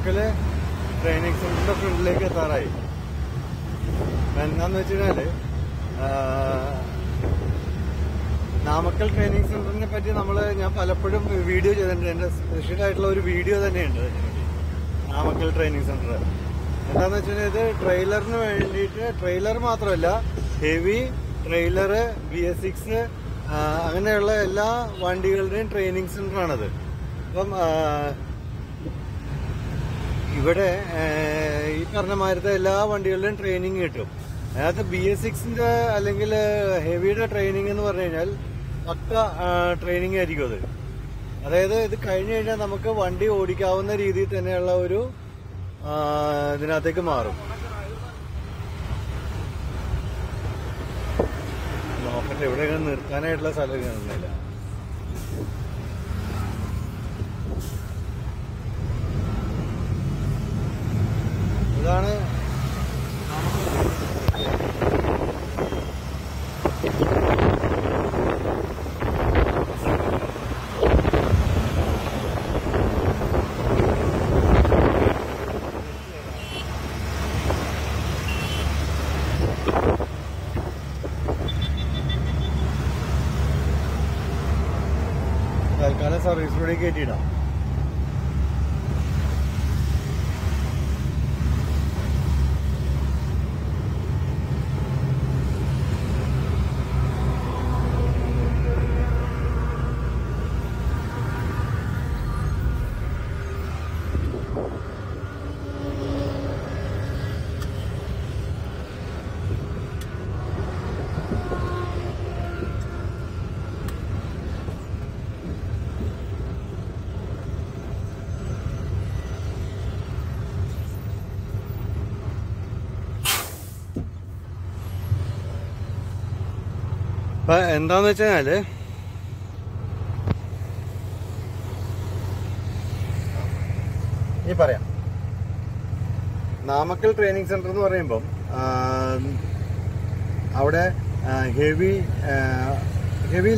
നാമക്കല് training സെന്ററിന്റെ ഫ്രണ്ടിലേക്ക് എത്താറായി. എന്താന്ന് വെച്ച് കഴിഞ്ഞാല് നാമക്കൽ ട്രെയിനിങ് സെന്ററിനെ പറ്റി ഞാൻ പലപ്പോഴും വീഡിയോ ചെയ്തിട്ടുണ്ട്. എന്റെ സ്പെഷ്യൽ ആയിട്ടുള്ള ഒരു വീഡിയോ തന്നെയുണ്ട് നാമക്കൽ ട്രെയിനിങ് സെന്റർ. എന്താന്ന് വെച്ച് കഴിഞ്ഞാൽ ഇത് ട്രെയിലറിന് വേണ്ടിയിട്ട്, ട്രെയിലർ മാത്രമല്ല ഹെവി ട്രെയിലർ, BS6 അങ്ങനെയുള്ള എല്ലാ വണ്ടികളുടെയും ട്രെയിനിങ് സെന്ററാണത്. അപ്പം ഇവിടെ ഈ പറഞ്ഞ മാതിരത്തെ എല്ലാ വണ്ടികളുടെയും ട്രെയിനിങ് കിട്ടും. അതിനകത്ത് BS6 അല്ലെങ്കിൽ ഹെവിയുടെ ട്രെയിനിങ് എന്ന് പറഞ്ഞു കഴിഞ്ഞാൽ പക്ക ട്രെയിനിങ് ആയിരിക്കും അത്. അതായത് ഇത് കഴിഞ്ഞു കഴിഞ്ഞാൽ നമുക്ക് വണ്ടി ഓടിക്കാവുന്ന രീതിയിൽ തന്നെയുള്ള ഒരു ഇതിനകത്തേക്ക് മാറും. നോക്കട്ടെ, ഇവിടെ നിർത്താനായിട്ടുള്ള സ്ഥലം കാണുന്നില്ല. ഇതാണ് തൽക്കാലം സർവീസ് റോഡിൽ കയറ്റിയിടാം. അപ്പൊ എന്താന്ന് വെച്ചാല് പറയാം, നാമക്കൽ ട്രെയിനിങ് സെന്റർ എന്ന് പറയുമ്പം അവിടെ ഹെവി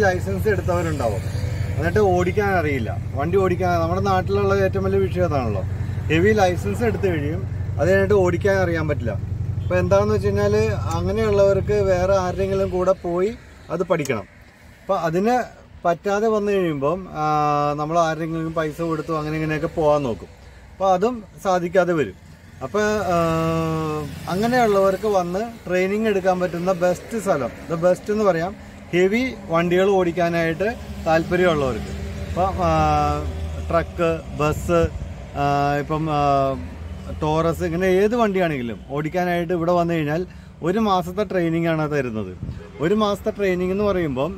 ലൈസൻസ് എടുത്തവരുണ്ടാവും. എന്നിട്ട് ഓടിക്കാൻ അറിയില്ല, വണ്ടി ഓടിക്കാൻ. നമ്മുടെ നാട്ടിലുള്ള ഏറ്റവും വലിയ വിഷയം അതാണല്ലോ. ഹെവി ലൈസൻസ് എടുത്തു കഴിയും, അത് കഴിഞ്ഞിട്ട് ഓടിക്കാൻ അറിയാൻ പറ്റില്ല. അപ്പൊ എന്താണെന്ന് വെച്ച് കഴിഞ്ഞാൽ അങ്ങനെയുള്ളവർക്ക് വേറെ ആരുടെയെങ്കിലും കൂടെ പോയി അത് പഠിക്കണം. അപ്പം അതിന് പറ്റാതെ വന്നു കഴിയുമ്പം നമ്മൾ ആരെങ്കിലും പൈസ കൊടുത്തു അങ്ങനെ ഇങ്ങനെയൊക്കെ പോകാൻ നോക്കും. അപ്പോൾ അതും സാധിക്കാതെ വരും. അപ്പോൾ അങ്ങനെയുള്ളവർക്ക് വന്ന് ട്രെയിനിങ് എടുക്കാൻ പറ്റുന്ന ബെസ്റ്റ് സ്ഥലം, ദ ബെസ്റ്റ് എന്ന് പറയാം, ഹെവി വണ്ടികൾ ഓടിക്കാനായിട്ട് താല്പര്യമുള്ളവർക്ക്. ഇപ്പം ട്രക്ക്, ബസ്, ഇപ്പം ടോറസ്, ഇങ്ങനെ ഏത് വണ്ടിയാണെങ്കിലും ഓടിക്കാനായിട്ട് ഇവിടെ വന്നു കഴിഞ്ഞാൽ 1 മാസത്തെ ട്രെയിനിങ് ആണ് തരുന്നത്. 1 മാസത്തെ ട്രെയിനിങ് എന്ന് പറയുമ്പം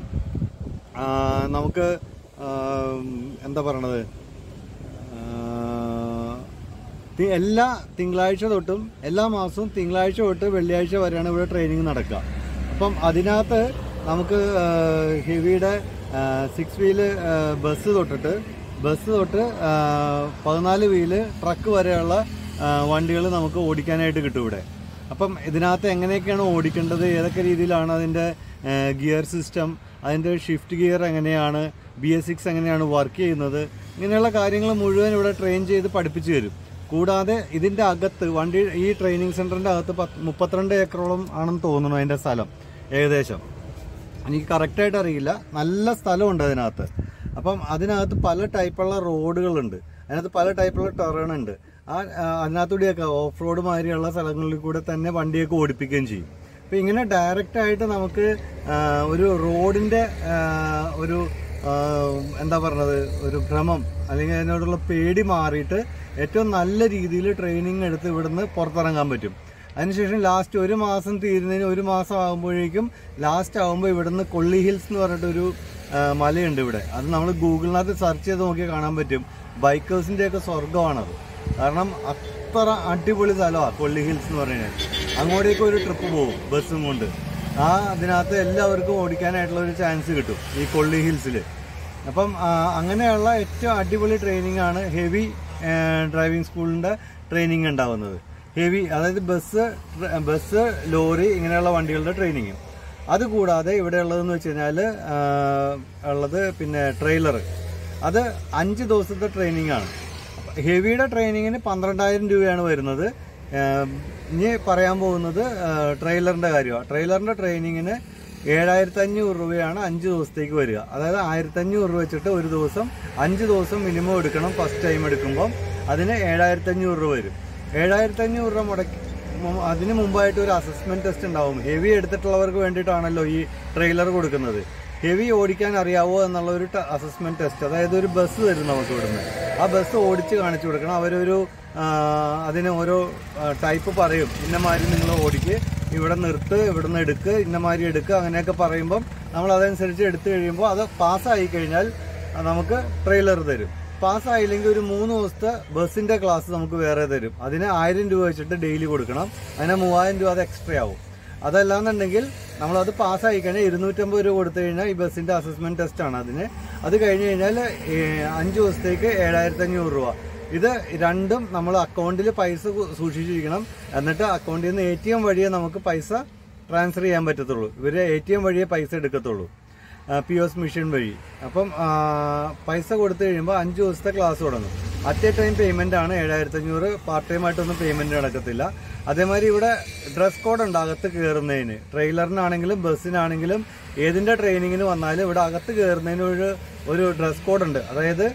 നമുക്ക് എന്താ പറയണത്, എല്ലാ തിങ്കളാഴ്ച തൊട്ടും എല്ലാ മാസവും തിങ്കളാഴ്ച തൊട്ട് വെള്ളിയാഴ്ച വരെയാണ് ഇവിടെ ട്രെയിനിങ് നടക്കുക. അപ്പം അതിനകത്ത് നമുക്ക് ഹെവിയുടെ 6 വീല് ബസ് തൊട്ട് 14 വീല് ട്രക്ക് വരെയുള്ള വണ്ടികൾ നമുക്ക് ഓടിക്കാനായിട്ട് കിട്ടും ഇവിടെ. അപ്പം ഇതിനകത്ത് എങ്ങനെയൊക്കെയാണ് ഓടിക്കേണ്ടത്, ഏതൊക്കെ രീതിയിലാണ് അതിൻ്റെ ഗിയർ സിസ്റ്റം, അതിൻ്റെ ഷിഫ്റ്റ് ഗിയർ എങ്ങനെയാണ്, BS6 എങ്ങനെയാണ് വർക്ക് ചെയ്യുന്നത്, ഇങ്ങനെയുള്ള കാര്യങ്ങൾ മുഴുവൻ ഇവിടെ ട്രെയിൻ ചെയ്ത് പഠിപ്പിച്ചു തരും. കൂടാതെ ഇതിൻ്റെ അകത്ത് ഈ ട്രെയിനിങ് സെൻറ്ററിൻ്റെ അകത്ത് 32 ഏക്കറോളം ആണെന്ന് തോന്നുന്നു അതിൻ്റെ സ്ഥലം ഏകദേശം. എനിക്ക് കറക്റ്റായിട്ട് അറിയില്ല. നല്ല സ്ഥലമുണ്ട് അതിനകത്ത്. അപ്പം അതിനകത്ത് പല ടൈപ്പുള്ള റോഡുകളുണ്ട്, അതിനകത്ത് പല ടൈപ്പുള്ള ടെറേൺ ഉണ്ട്. അതിനകത്തൂടെയൊക്കെ ഓഫ് റോഡ് മാതിരിയുള്ള സ്ഥലങ്ങളിൽ കൂടെ തന്നെ വണ്ടിയൊക്കെ ഓടിപ്പിക്കുകയും ചെയ്യും. അപ്പം ഇങ്ങനെ ഡയറക്റ്റായിട്ട് നമുക്ക് ഒരു റോഡിൻ്റെ ഒരു എന്താ പറഞ്ഞത്, ഒരു ഭ്രമം അല്ലെങ്കിൽ അതിനോടുള്ള പേടി മാറിയിട്ട് ഏറ്റവും നല്ല രീതിയിൽ ട്രെയിനിങ് എടുത്ത് ഇവിടുന്ന് പുറത്തിറങ്ങാൻ പറ്റും. അതിനുശേഷം ലാസ്റ്റ് 1 മാസം തീരുന്നതിന് 1 മാസം ആകുമ്പോഴേക്കും ലാസ്റ്റ് ആകുമ്പോൾ ഇവിടുന്ന് കൊള്ളി ഹിൽസ് എന്ന് പറഞ്ഞിട്ടൊരു മലയുണ്ട് ഇവിടെ. അത് നമ്മൾ ഗൂഗിളിനകത്ത് സെർച്ച് ചെയ്ത് നോക്കിയാൽ കാണാൻ പറ്റും. ബൈക്കേഴ്സിൻ്റെയൊക്കെ സ്വർഗമാണത്. കാരണം അത്ര അടിപൊളി സ്ഥലമാണ് കൊള്ളി ഹിൽസ് എന്ന് പറഞ്ഞാൽ. അങ്ങോട്ടേക്ക് ഒരു ട്രിപ്പ് പോകും ബസ്സും കൊണ്ട്. അതിനകത്ത് എല്ലാവർക്കും ഓടിക്കാനായിട്ടുള്ള ഒരു ചാൻസ് കിട്ടും ഈ കൊള്ളി ഹിൽസിൽ. അപ്പം അങ്ങനെയുള്ള ഏറ്റവും അടിപൊളി ട്രെയിനിങ് ആണ് ഹെവി ഡ്രൈവിംഗ് സ്കൂളിൻ്റെ ട്രെയിനിങ് ഉണ്ടാവുന്നത്. ഹെവി, അതായത് ബസ്, ലോറി, ഇങ്ങനെയുള്ള വണ്ടികളുടെ ട്രെയിനിങ്. അതുകൂടാതെ ഇവിടെ ഉള്ളതെന്ന് വെച്ച് കഴിഞ്ഞാൽ ഉള്ളത് പിന്നെ ട്രെയിലർ. അത് 5 ദിവസത്തെ ട്രെയിനിങ് ആണ്. ഹെവിയുടെ ട്രെയിനിങ്ങിന് 12,000 രൂപയാണ് വരുന്നത്. ഇനി പറയാൻ പോകുന്നത് ട്രെയിലറിൻ്റെ കാര്യമാണ്. ട്രെയിലറിൻ്റെ ട്രെയിനിങ്ങിന് 7,500 രൂപയാണ് 5 ദിവസത്തേക്ക് വരിക. അതായത് 1,500 രൂപ വെച്ചിട്ട് ഒരു ദിവസം 5 ദിവസം മിനിമം എടുക്കണം. ഫസ്റ്റ് ടൈം എടുക്കുമ്പം അതിന് 7,500 രൂപ വരും. 7,500 രൂപ മുടക്കി അതിന് മുമ്പായിട്ട് ഒരു അസസ്മെൻറ്റ് ടെസ്റ്റ് ഉണ്ടാവും. ഹെവി എടുത്തിട്ടുള്ളവർക്ക് വേണ്ടിയിട്ടാണല്ലോ ഈ ട്രെയിലർ കൊടുക്കുന്നത്. ഹെവി ഓടിക്കാൻ അറിയാവോ എന്നുള്ള ഒരു അസസ്മെൻറ്റ് ടെസ്റ്റ്, അതായത് ഒരു ബസ് തരും നമുക്ക് ഇവിടുന്ന്. ആ ബസ് ഓടിച്ച് കാണിച്ചു കൊടുക്കണം. അവരൊരു അതിന് ഓരോ ടൈപ്പ് പറയും. ഇന്നമാതിരി നിങ്ങൾ ഓടിക്ക്, ഇവിടെ നിർത്ത്, ഇവിടെ നിന്ന് എടുക്ക്, ഇന്നമാതിരി എടുക്കുക, അങ്ങനെയൊക്കെ പറയുമ്പം നമ്മൾ അതനുസരിച്ച് എടുത്തു കഴിയുമ്പോൾ അത് പാസ്സായി കഴിഞ്ഞാൽ നമുക്ക് ട്രെയിലർ തരും. പാസ്സായില്ലെങ്കിൽ ഒരു 3 ദിവസത്തെ ബസ്സിൻ്റെ ക്ലാസ് നമുക്ക് വേറെ തരും. അതിന് 1000 രൂപ വെച്ചിട്ട് ഡെയിലി കൊടുക്കണം. അതിന് 3000 രൂപ അത് എക്സ്ട്രാ ആവും. അതല്ലാന്നുണ്ടെങ്കിൽ നമ്മളത് പാസ്സായി കഴിഞ്ഞാൽ 250 രൂപ കൊടുത്തു കഴിഞ്ഞാൽ ഈ ബസ്സിൻ്റെ അസസ്മെൻറ്റ് ടെസ്റ്റാണ് അതിന്. അത് കഴിഞ്ഞ് കഴിഞ്ഞാൽ 5 ദിവസത്തേക്ക് 7,500 രൂപ. ഇത് രണ്ടും നമ്മൾ അക്കൗണ്ടിൽ പൈസ സൂക്ഷിച്ചിരിക്കണം. എന്നിട്ട് അക്കൗണ്ടിൽ നിന്ന് ATM വഴിയേ നമുക്ക് പൈസ ട്രാൻസ്ഫർ ചെയ്യാൻ പറ്റത്തുള്ളൂ. ഇവർ ATM വഴിയേ പൈസ എടുക്കത്തുള്ളൂ, POS മെഷീൻ വഴി. അപ്പം പൈസ കൊടുത്തു കഴിയുമ്പോൾ 5 ദിവസത്തെ ക്ലാസ് തുടങ്ങും. അറ്റ് എ ടൈം പേയ്മെൻ്റ് ആണ് 7,500. പാർട്ട് ടൈം ആയിട്ടൊന്നും പേയ്മെൻറ്റ് നടക്കത്തില്ല. അതേമാതിരി ഇവിടെ ഡ്രസ് കോഡ് ഉണ്ട് അകത്ത് കയറുന്നതിന്. ട്രെയിലറിനാണെങ്കിലും ബസ്സിനാണെങ്കിലും ഏതിൻ്റെ ട്രെയിനിങ്ങിന് വന്നാലും ഇവിടെ അകത്ത് കയറുന്നതിന് ഒരു ഡ്രസ് കോഡ് ഉണ്ട്. അതായത്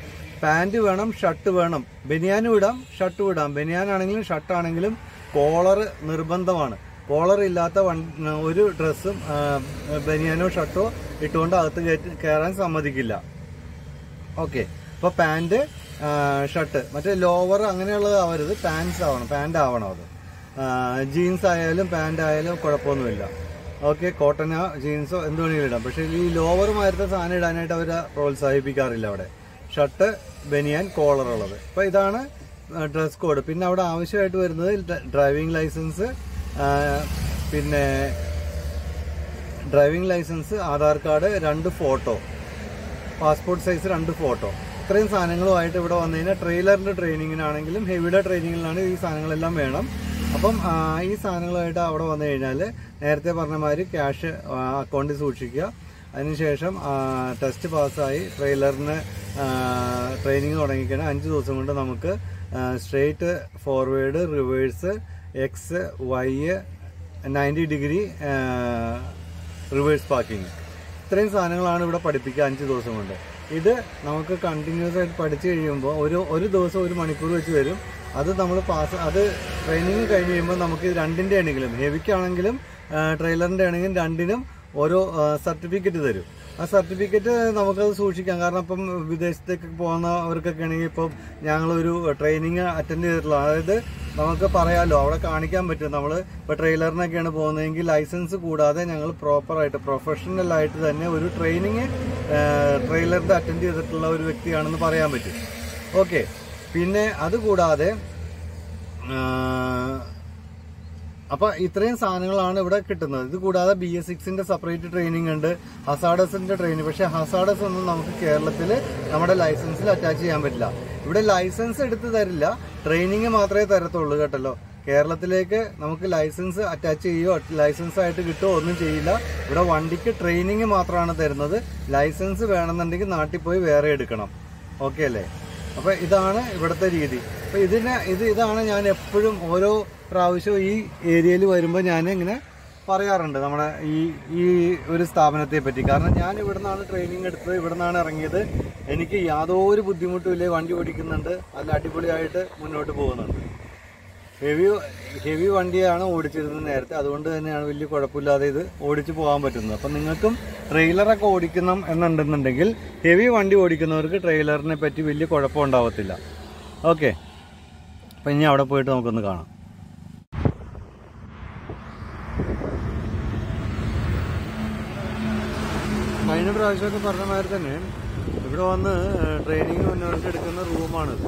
പാൻറ് വേണം, ഷർട്ട് വേണം. ബനിയാനും ഇടാം, ഷർട്ടും ഇടാം. ബനിയാനാണെങ്കിലും ഷർട്ടാണെങ്കിലും കോളർ നിർബന്ധമാണ്. കോളർ ഇല്ലാത്ത ഒരു ഡ്രസ്സും ബനിയാനോ ഷർട്ടോ ഇട്ടുകൊണ്ട് അകത്ത് കയറാൻ സമ്മതിക്കില്ല. ഓക്കെ, അപ്പോൾ പാൻറ്, ഷർട്ട്, മറ്റേ ലോവർ അങ്ങനെയുള്ളത് ആവരുത്, പാൻസ് ആവണം, പാൻറ് ആവണം. അത് ജീൻസ് ആയാലും പാൻറ് ആയാലും കുഴപ്പമൊന്നുമില്ല. ഓക്കെ, കോട്ടനോ ജീൻസോ എന്ത് വേണമെങ്കിലും ഇടാം. പക്ഷേ ഈ ലോവർ മാരത്തെ സാധനം ഇടാനായിട്ട് അവർ പ്രോത്സാഹിപ്പിക്കാറില്ല അവിടെ. ഷർട്ട്, ബനിയാൻ, കോളർ ഉള്ളത്. അപ്പോൾ ഇതാണ് ഡ്രസ് കോഡ്. പിന്നെ അവിടെ ആവശ്യമായിട്ട് വരുന്നത് ഡ്രൈവിംഗ് ലൈസൻസ്, പിന്നെ driving licence, Aadhaar card, 2 photo, passport size 2 photo. ഇത്രയും സാധനങ്ങളുമായിട്ട് ഇവിടെ വന്നു കഴിഞ്ഞാൽ ട്രെയിലറിൻ്റെ ട്രെയിനിങ്ങിനാണെങ്കിലും ഹെവിയുടെ ട്രെയിനിങ്ങിനാണെങ്കിലും ഈ സാധനങ്ങളെല്ലാം വേണം. അപ്പം ഈ സാധനങ്ങളുമായിട്ട് അവിടെ വന്നു കഴിഞ്ഞാൽ നേരത്തെ പറഞ്ഞ മാതിരി ക്യാഷ് അക്കൗണ്ടിൽ സൂക്ഷിക്കുക. അതിനുശേഷം ടെസ്റ്റ് പാസ്സായി ട്രെയിലറിന് ട്രെയിനിങ് തുടങ്ങിക്കഴിഞ്ഞാൽ 5 ദിവസം കൊണ്ട് നമുക്ക് straight, forward, reverse, X, Y, 90 degree reverse parking. ഇത്രയും സാധനങ്ങളാണ് ഇവിടെ പഠിപ്പിക്കുക 5 ദിവസം കൊണ്ട്. ഇത് നമുക്ക് കണ്ടിന്യൂസ് ആയിട്ട് പഠിച്ചു കഴിയുമ്പോൾ ഒരു ദിവസം 1 മണിക്കൂർ വെച്ച് വരും. അത് നമ്മൾ അത് ട്രെയിനിങ് കഴിഞ്ഞ് കഴിയുമ്പോൾ നമുക്ക് രണ്ടിൻ്റെ ആണെങ്കിലും ഹെവിക്കാണെങ്കിലും ട്രെയിലറിൻ്റെ ആണെങ്കിലും രണ്ടിനും ഓരോ സർട്ടിഫിക്കറ്റ് തരും. ആ സർട്ടിഫിക്കറ്റ് നമുക്കത് സൂക്ഷിക്കാം. കാരണം ഇപ്പം വിദേശത്തേക്ക് പോകുന്നവർക്കൊക്കെ ആണെങ്കിൽ ഇപ്പം ഞങ്ങളൊരു ട്രെയിനിങ് അറ്റൻഡ് ചെയ്തിട്ടുള്ള, അതായത് നമുക്ക് പറയാമല്ലോ, അവിടെ കാണിക്കാൻ പറ്റും. നമ്മൾ ഇപ്പോൾ ട്രെയിലറിനൊക്കെയാണ് പോകുന്നതെങ്കിൽ ലൈസൻസ് കൂടാതെ ഞങ്ങൾ പ്രോപ്പറായിട്ട് പ്രൊഫഷണലായിട്ട് തന്നെ ഒരു ട്രെയിനിങ് ട്രെയിലറിൻ്റെ അറ്റൻഡ് ചെയ്തിട്ടുള്ള ഒരു വ്യക്തിയാണെന്ന് പറയാൻ പറ്റും. ഓക്കെ, പിന്നെ അതുകൂടാതെ അപ്പോൾ ഇത്രയും സാധനങ്ങളാണ് ഇവിടെ കിട്ടുന്നത്. ഇത് കൂടാതെ BS6ന്റെ സെപ്പറേറ്റ് ട്രെയിനിങ് ഉണ്ട്, ഹസാഡസിന്റെ ട്രെയിനിങ്. പക്ഷേ ഹസാഡസ് ഒന്നും നമുക്ക് കേരളത്തിൽ നമ്മുടെ ലൈസൻസിൽ അറ്റാച്ച് ചെയ്യാൻ പറ്റില്ല. ഇവിടെ ലൈസൻസ് എടുത്ത് തരില്ല, ട്രെയിനിങ് മാത്രമേ തരത്തുള്ളൂ കേട്ടല്ലോ. കേരളത്തിലേക്ക് നമുക്ക് ലൈസൻസ് അറ്റാച്ച് ചെയ്യുകയോ ലൈസൻസ് ആയിട്ട് കിട്ടുകയോ ഒന്നും ചെയ്യില്ല. ഇവിടെ വണ്ടിക്ക് ട്രെയിനിങ് മാത്രമാണ് തരുന്നത്. ലൈസൻസ് വേണമെന്നുണ്ടെങ്കിൽ നാട്ടിൽ പോയി വേറെ എടുക്കണം. ഓക്കെ അല്ലേ? അപ്പോൾ ഇതാണ് ഇവിടുത്തെ രീതി. അപ്പോൾ ഇതാണ് ഞാൻ എപ്പോഴും ഓരോ പ്രാവശ്യവും ഈ ഏരിയയിൽ വരുമ്പോൾ ഞാൻ ഇങ്ങനെ പറയാറുണ്ട് നമ്മുടെ ഈ ഒരു സ്ഥാപനത്തെ പറ്റി. കാരണം ഞാൻ ഇവിടെ നിന്നാണ് ട്രെയിനിങ് എടുത്തത്, ഇവിടെ നിന്നാണ് ഇറങ്ങിയത്. എനിക്ക് യാതൊരു ബുദ്ധിമുട്ടും ഇല്ല, വണ്ടി ഓടിക്കുന്നുണ്ട്, നല്ല അടിപൊളിയായിട്ട് മുന്നോട്ട് പോകുന്നുണ്ട്. ഹെവി വണ്ടിയാണ് ഓടിച്ചിരുന്നത് നേരത്തെ, അതുകൊണ്ട് തന്നെയാണ് വലിയ കുഴപ്പമില്ലാതെ ഇത് ഓടിച്ചു പോകാൻ പറ്റുന്നത്. അപ്പം നിങ്ങൾക്കും ട്രെയിലറൊക്കെ ഓടിക്കണം എന്നുണ്ടെന്നുണ്ടെങ്കിൽ ഹെവി വണ്ടി ഓടിക്കുന്നവർക്ക് ട്രെയിലറിനെ പറ്റി വലിയ കുഴപ്പമുണ്ടാവത്തില്ല. ഓക്കെ, അപ്പം ഇനി അവിടെ പോയിട്ട് നമുക്കൊന്ന് കാണാം. കഴിഞ്ഞ പ്രാവശ്യമൊക്കെ പറഞ്ഞ മാതിരി തന്നെ ഇവിടെ വന്ന് ട്രെയിനിങ് മുന്നോട്ട് എടുക്കുന്ന റൂമാണിത്.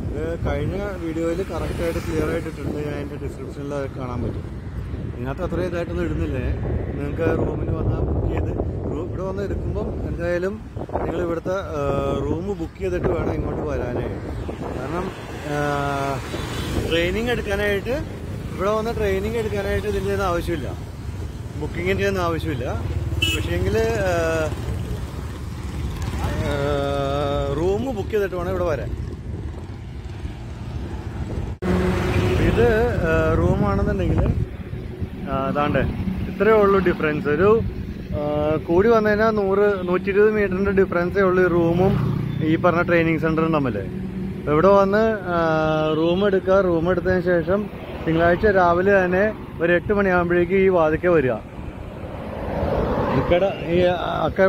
ഇത് കഴിഞ്ഞ വീഡിയോയിൽ കറക്റ്റായിട്ട് ക്ലിയർ ആയിട്ട് ഇട്ടിട്ടുണ്ട്. ഞാൻ എൻ്റെ ഡിസ്ക്രിപ്ഷനിൽ അത് കാണാൻ പറ്റും. ഇതിനകത്ത് അത്രയും ഇതായിട്ടൊന്നും ഇടുന്നില്ലേ. നിങ്ങൾക്ക് റൂമിൽ വന്നാൽ ബുക്ക് ചെയ്ത് ഇവിടെ വന്ന് എടുക്കുമ്പം എന്തായാലും നിങ്ങൾ ഇവിടുത്തെ റൂം ബുക്ക് ചെയ്തിട്ട് വേണം ഇങ്ങോട്ട് വരാനായിട്ട്. കാരണം ട്രെയിനിങ് എടുക്കാനായിട്ട് ഇവിടെ വന്ന് ട്രെയിനിങ് എടുക്കാനായിട്ട് ഇതിൻ്റെ ഒന്നും ആവശ്യമില്ല, ബുക്കിങ്ങിൻ്റെ ഒന്നും ആവശ്യമില്ല. പക്ഷേങ്കിൽ റൂം ബുക്ക് ചെയ്തിട്ട് വേണം ഇവിടെ വരാൻ. ഇത് റൂമാണെന്നുണ്ടെങ്കിൽ അതാണ്ട് ഇത്രയേ ഉള്ളൂ ഡിഫറൻസ്. ഒരു കൂടി വന്നു കഴിഞ്ഞാൽ 100-120 മീറ്ററിൻ്റെ ഡിഫറൻസേ ഉള്ളൂ ഈ റൂമും ഈ പറഞ്ഞ ട്രെയിനിങ് സെൻറ്ററും തമ്മിൽ. ഇവിടെ വന്ന് റൂം എടുക്കുക. റൂം എടുത്തതിന് ശേഷം തിങ്കളാഴ്ച രാവിലെ തന്നെ ഒരു 8 മണിയാകുമ്പോഴേക്കും ഈ വാതിക്കെ വരിക. ഈ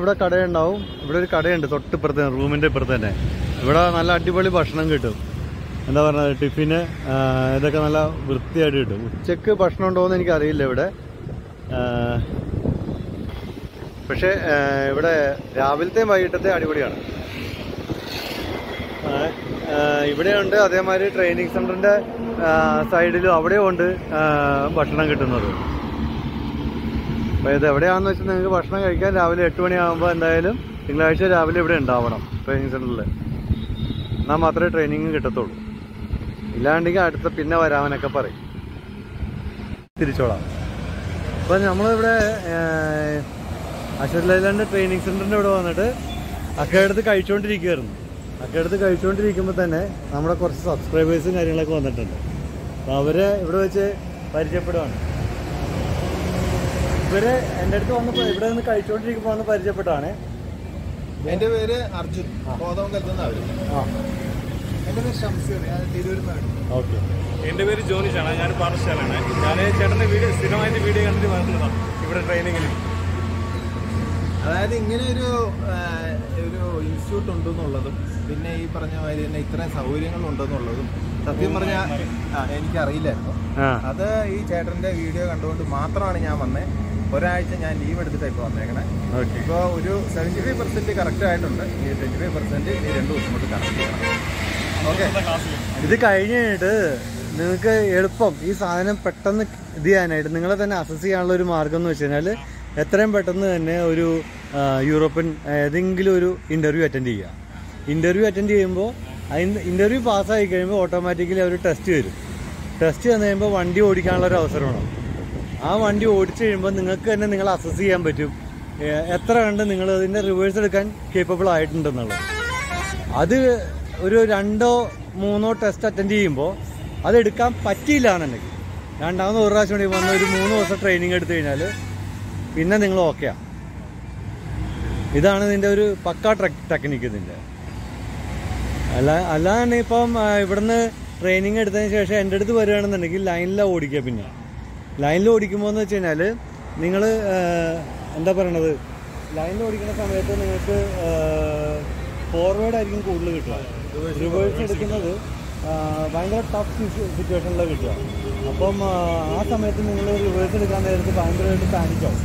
ഇവിടെ കടയുണ്ടാവും. ഇവിടെ ഒരു കടയുണ്ട് തൊട്ടിപ്പുറത്ത്, റൂമിൻ്റെ ഇപ്പുറത്ത് തന്നെ. ഇവിടെ നല്ല അടിപൊളി ഭക്ഷണം കിട്ടും. എന്താ പറയുന്നത്, ടിഫിന് ഇതൊക്കെ നല്ല വൃത്തിയായിട്ട് കിട്ടും. ഉച്ചക്ക് ഭക്ഷണം ഉണ്ടോ എന്ന് എനിക്കറിയില്ല ഇവിടെ. പക്ഷേ ഇവിടെ രാവിലത്തെയും വൈകിട്ടത്തെയും അടിപൊളിയാണ്. ഇവിടെയുണ്ട് അതേമാതിരി ട്രെയിനിങ് സെൻറ്ററിൻ്റെ സൈഡിലും അവിടെയും ഉണ്ട് ഭക്ഷണം കിട്ടുന്നത്. അപ്പോൾ ഇത് എവിടെയാണെന്ന് വെച്ചാൽ നിങ്ങൾക്ക് ഭക്ഷണം കഴിക്കാൻ രാവിലെ 8 മണിയാകുമ്പോൾ എന്തായാലും തിങ്കളാഴ്ച രാവിലെ ഇവിടെ ഉണ്ടാവണം ട്രെയിനിങ് സെൻറ്ററിൽ. എന്നാൽ മാത്രമേ ട്രെയിനിങ് കിട്ടത്തുള്ളൂ. ഇല്ലാണ്ടെങ്കിൽ അടുത്ത പിന്നെ വരാമെന്നൊക്കെ പറയും. തിരിച്ചോളാം. അപ്പം നമ്മളിവിടെ അശ്വത് ലൈലാൻഡ് ട്രെയിനിങ് സെൻറ്ററിൻ്റെ ഇവിടെ വന്നിട്ട് അക്കടുത്ത് കഴിച്ചുകൊണ്ടിരിക്കുകയായിരുന്നു. അക്കടുത്ത് കഴിച്ചുകൊണ്ടിരിക്കുമ്പോൾ തന്നെ നമ്മുടെ കുറച്ച് സബ്സ്ക്രൈബേഴ്സും കാര്യങ്ങളൊക്കെ വന്നിട്ടുണ്ട്. അപ്പോൾ അവരെ ഇവിടെ വെച്ച് പരിചയപ്പെടുവാണ്. ഇവര് എൻ്റെ അടുത്ത് വന്നപ്പോൾ ഇവിടെ നിന്ന് കഴിച്ചുകൊണ്ടിരിക്കുമ്പോൾ വന്ന് പരിചയപ്പെട്ടാണ്. എൻ്റെ പേര് അർജുൻ, എൻ്റെ പേര് ഷംസീർ, ഞാൻ തിരൂരിൽ. ഓക്കെ. എൻ്റെ പേര് ജോനിഷാണ്, ഞാൻ പാറശാലാണ്. ഞാൻ ചേട്ടൻ്റെ വീഡിയോ സ്ഥിരമായിട്ട് വീഡിയോ കണ്ടിട്ട് വരുന്നതാണ് ഇവിടെ ട്രെയിനിങ്ങിൽ. അതായത് ഇങ്ങനെ ഒരു ഇൻസ്റ്റിറ്റ്യൂട്ട് ഉണ്ടെന്നുള്ളതും പിന്നെ ഈ പറഞ്ഞ മാതിരി തന്നെ ഇത്രയും സൗകര്യങ്ങൾ ഉണ്ടെന്നുള്ളതും സത്യം പറഞ്ഞാൽ എനിക്കറിയില്ലായിരുന്നു. അത് ഈ ചേട്ടൻ്റെ വീഡിയോ കണ്ടുകൊണ്ട് മാത്രമാണ് ഞാൻ വന്നത്. ഒരാഴ്ച ഞാൻ ലീവ് എടുത്തിട്ടാണ് ഇപ്പോൾ വന്നേക്കണേ. ഇപ്പോൾ ഒരു 75% കറക്റ്റ് ആയിട്ടുണ്ട്. ഈ 25% ഈ 2 ദിവസം കൊണ്ട് കറക്റ്റ് ചെയ്യണം. ഓക്കെ. ഇത് കഴിഞ്ഞിട്ട് നിങ്ങൾക്ക് എളുപ്പം ഈ സാധനം പെട്ടെന്ന് ഇത് ചെയ്യാനായിട്ട് നിങ്ങളെ തന്നെ അസസ് ചെയ്യാനുള്ള ഒരു മാർഗം എന്ന് വെച്ച് കഴിഞ്ഞാൽ എത്രയും പെട്ടെന്ന് തന്നെ ഒരു യൂറോപ്യൻ ഏതെങ്കിലും ഒരു ഇൻ്റർവ്യൂ അറ്റൻഡ് ചെയ്യുക. ഇൻ്റർവ്യൂ അറ്റൻഡ് ചെയ്യുമ്പോൾ അതിന് ഇൻ്റർവ്യൂ പാസ്സായി കഴിയുമ്പോൾ ഓട്ടോമാറ്റിക്കലി അവർ ടെസ്റ്റ് വരും. ടെസ്റ്റ് വന്നു കഴിയുമ്പോൾ വണ്ടി ഓടിക്കാനുള്ളൊരു അവസരമാണ്. ആ വണ്ടി ഓടിച്ചു കഴിയുമ്പോൾ നിങ്ങൾക്ക് തന്നെ നിങ്ങളെ അസസ് ചെയ്യാൻ പറ്റും എത്ര കണ്ട് നിങ്ങൾ അതിൻ്റെ റിവേഴ്സ് എടുക്കാൻ കേപ്പബിൾ ആയിട്ടുണ്ടെന്നുള്ളത്. അത് ഒരു 2-3 ടെസ്റ്റ് അറ്റൻഡ് ചെയ്യുമ്പോൾ അതെടുക്കാൻ പറ്റിയില്ല എന്നുണ്ടെങ്കിൽ രണ്ടാമത് ഒരു പ്രാവശ്യം കൂടി വന്ന് ഒരു 3 ദിവസം ട്രെയിനിങ് എടുത്തു കഴിഞ്ഞാൽ പിന്നെ നിങ്ങൾ ഓക്കെയാണ്. ഇതാണ് ഇതിൻ്റെ ഒരു പക്കാ ടെക്നിക്ക് ഇതിൻ്റെ. അല്ലാതെ ഇപ്പം ഇവിടുന്ന് ട്രെയിനിങ് എടുത്തതിന് ശേഷം എൻ്റെ അടുത്ത് വരികയാണെന്നുണ്ടെങ്കിൽ ലൈനിലാണ് ഓടിക്കുക. പിന്നെ ലൈനിൽ ഓടിക്കുമ്പോൾ എന്ന് വെച്ച് കഴിഞ്ഞാൽ നിങ്ങൾ എന്താ പറയണത്, ലൈനിൽ ഓടിക്കുന്ന സമയത്ത് നിങ്ങൾക്ക് ഫോർവേഡായിരിക്കും കൂടുതൽ കിട്ടുക. റിവേഴ്സ് എടുക്കുന്നത് ഭയങ്കര ടഫ് സിറ്റുവേഷനിലാണ് കിട്ടുക. അപ്പം ആ സമയത്ത് നിങ്ങൾ റിവേഴ്സ് എടുക്കാൻ നേരത്ത് ഭയങ്കരമായിട്ട് പാനിക്കാവും.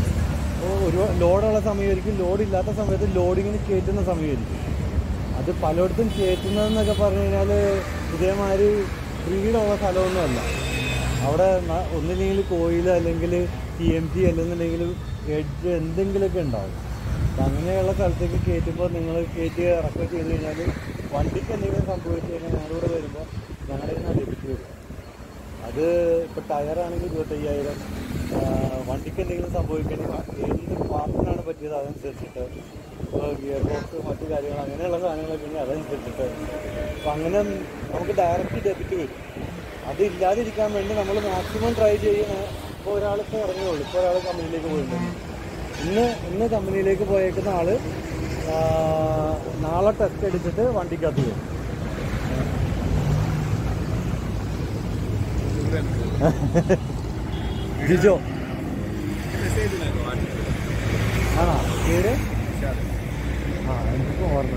അപ്പോൾ ഒരു ലോഡുള്ള സമയമായിരിക്കും, ലോഡില്ലാത്ത സമയത്ത് ലോഡിങ്ങിന് കയറ്റുന്ന സമയമായിരിക്കും. അത് പലയിടത്തും കയറ്റുന്നതെന്നൊക്കെ പറഞ്ഞു കഴിഞ്ഞാൽ ഇതേമാതിരി ഫ്രീഡുള്ള സ്ഥലമൊന്നുമല്ല. അവിടെ ഒന്നില്ലെങ്കിൽ കോയിൽ അല്ലെങ്കിൽ TMT അല്ലെന്നുണ്ടെങ്കിൽ എഡ്ജ് എന്തെങ്കിലുമൊക്കെ ഉണ്ടാവും. അപ്പം അങ്ങനെയുള്ള സ്ഥലത്തേക്ക് കയറ്റുമ്പോൾ നിങ്ങൾ കയറ്റി ഇറക്കുക ചെയ്ത് കഴിഞ്ഞാൽ വണ്ടിക്ക് എന്തെങ്കിലും സംഭവിച്ചു കഴിഞ്ഞാൽ ഞങ്ങളിവിടെ വരുമ്പോൾ ഞങ്ങളുടെ നിന്ന് ഡെബിറ്റ് വരും. അത് ഇപ്പോൾ ടയറാണെങ്കിൽ 25,000, വണ്ടിക്ക് എന്തെങ്കിലും സംഭവിക്കണമെങ്കിൽ എന്ത് പാർട്ടിനാണ് പറ്റിയത് അതനുസരിച്ചിട്ട്, ഇപ്പോൾ ഗിയർ ബോക്സ് മറ്റു കാര്യങ്ങൾ അങ്ങനെയുള്ള സാധനങ്ങളൊക്കെ ഉണ്ടെങ്കിൽ അതനുസരിച്ചിട്ട്. അപ്പം അങ്ങനെ നമുക്ക് ഡയറക്റ്റ് ഡെബിറ്റ് വരും. അതില്ലാതിരിക്കാൻ വേണ്ടി നമ്മൾ മാക്സിമം ട്രൈ ചെയ്യുന്ന. ഇപ്പോൾ ഒരാളിപ്പോൾ ഇറങ്ങിയുള്ളൂ, ഇപ്പോൾ ഒരാൾ കമ്പനിയിലേക്ക് പോയിട്ടുണ്ട്. ഇന്ന് കമ്പനിയിലേക്ക് പോയേക്കുന്ന ആൾ നാളെ ടെസ്റ്റ് അടിച്ചിട്ട് വണ്ടിക്കകത്ത് വരും. ജിജോ ആണോ പേര്? എനിക്കിപ്പോൾ ഓർമ്മ.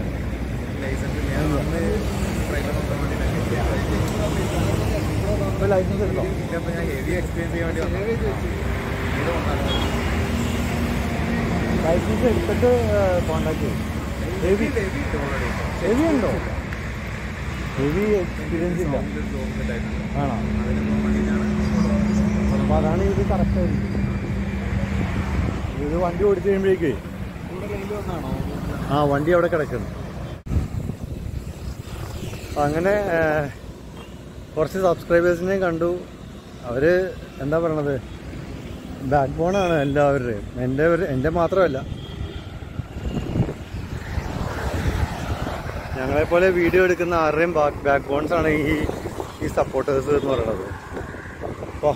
ഇപ്പോൾ ലൈസൻസ് എടുത്തോ? ലൈസൻസ് എടുത്തിട്ട് കോണ്ടാക്ട് ചെയ്യും. ഹെവി ഉണ്ടോ? ഹെവി എക്സ്പീരിയൻസ് ഇല്ല ആണോ? അപ്പോൾ അതാണ് ഇത് കറക്റ്റായിരിക്കും. ഇത് വണ്ടി ഓടിച്ചു കഴിയുമ്പോഴേക്കേ വണ്ടി അവിടെ കിടക്കുന്നു. അങ്ങനെ കുറച്ച് സബ്സ്ക്രൈബേഴ്സിനെയും കണ്ടു. അവർ എന്താ പറയണത്, ബാക്ക് ബോണാണ് എല്ലാവരുടെയും. എൻ്റെ മാത്രമല്ല, ഞങ്ങളെപ്പോലെ വീഡിയോ എടുക്കുന്ന ആരുടെയും ബാക്ക് ബോൺസാണ് ഈ സപ്പോർട്ടേഴ്സ് എന്ന് പറയുന്നത്. ഓ